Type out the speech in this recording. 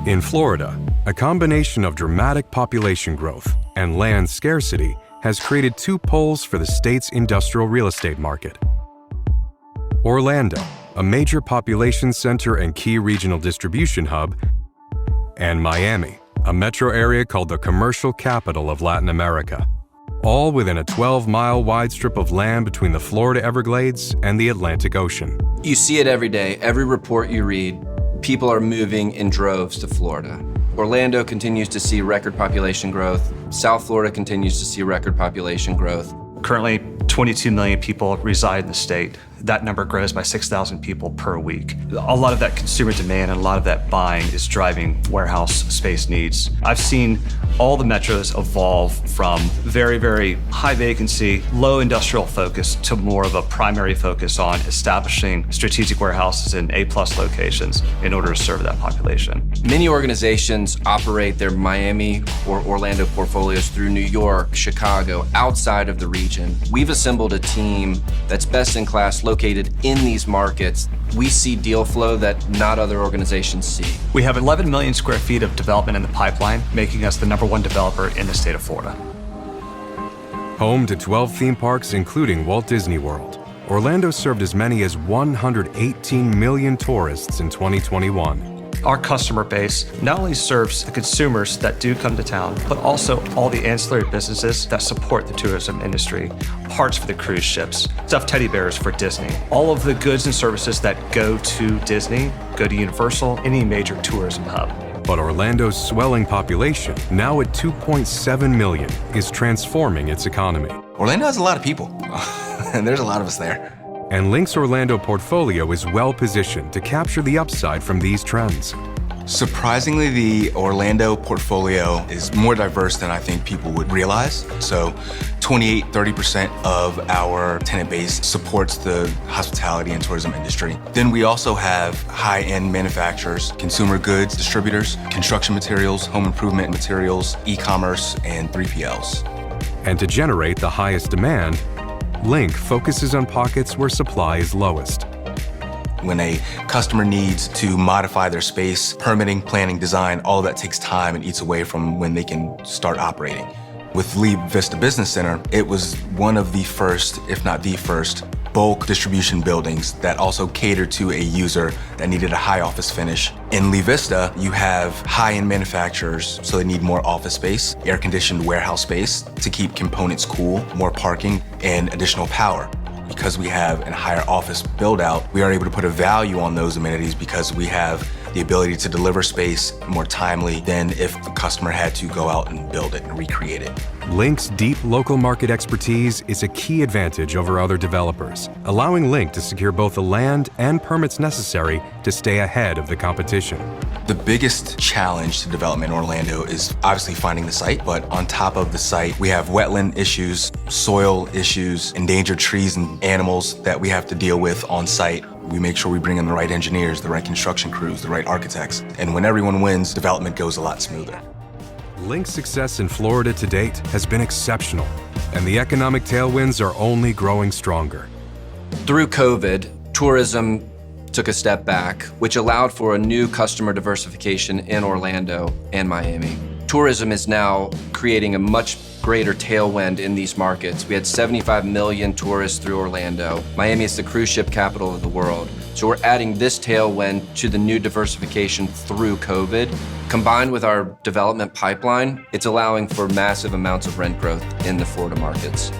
In Florida, a combination of dramatic population growth and land scarcity has created two poles for the state's industrial real estate market. Orlando, a major population center and key regional distribution hub, and Miami, a metro area called the commercial capital of Latin America, all within a 12-mile wide strip of land between the Florida Everglades and the Atlantic Ocean. You see it every day. Every report you read, people are moving in droves to Florida. Orlando continues to see record population growth. South Florida continues to see record population growth. Currently, 22 million people reside in the state. That number grows by 6,000 people per week. A lot of that consumer demand and a lot of that buying is driving warehouse space needs. I've seen all the metros evolve from very, very high vacancy, low industrial focus to more of a primary focus on establishing strategic warehouses in A-plus locations in order to serve that population. Many organizations operate their Miami or Orlando portfolios through New York, Chicago, outside of the region. We've assembled a team that's best in class located in these markets. We see deal flow that not other organizations see. We have 11 million square feet of development in the pipeline, making us the #1 developer in the state of Florida. Home to 12 theme parks, including Walt Disney World, Orlando served as many as 118 million tourists in 2021. Our customer base not only serves the consumers that do come to town, but also all the ancillary businesses that support the tourism industry, parts for the cruise ships, stuffed teddy bears for Disney. All of the goods and services that go to Disney, go to Universal, any major tourism hub. But Orlando's swelling population, now at 2.7 million, is transforming its economy. Orlando has a lot of people, and there's a lot of us there. And Link's Orlando portfolio is well positioned to capture the upside from these trends. Surprisingly, the Orlando portfolio is more diverse than I think people would realize. So 28-30% of our tenant base supports the hospitality and tourism industry. Then we also have high-end manufacturers, consumer goods distributors, construction materials, home improvement materials, e-commerce, and 3PLs. And to generate the highest demand, Link focuses on pockets where supply is lowest. When a customer needs to modify their space, permitting, planning, design, all of that takes time and eats away from when they can start operating. With Lee Vista Business Center, it was one of the first, if not the first, bulk distribution buildings that also catered to a user that needed a high office finish. In Lee Vista, you have high-end manufacturers, so they need more office space, air-conditioned warehouse space to keep components cool, more parking, and additional power. Because we have a higher office build-out, we are able to put a value on those amenities because we have the ability to deliver space more timely than if the customer had to go out and build it and recreate it. Link's deep local market expertise is a key advantage over other developers, allowing Link to secure both the land and permits necessary to stay ahead of the competition. The biggest challenge to development in Orlando is obviously finding the site, but on top of the site, we have wetland issues, soil issues, endangered trees and animals that we have to deal with on site. We make sure we bring in the right engineers, the right construction crews, the right architects. And when everyone wins, development goes a lot smoother. Link's success in Florida to date has been exceptional, and the economic tailwinds are only growing stronger. Through COVID, tourism took a step back, which allowed for a new customer diversification in Orlando and Miami. Tourism is now creating a much greater tailwind in these markets. We had 75 million tourists through Orlando. Miami is the cruise ship capital of the world. So we're adding this tailwind to the new diversification through COVID. Combined with our development pipeline, it's allowing for massive amounts of rent growth in the Florida markets.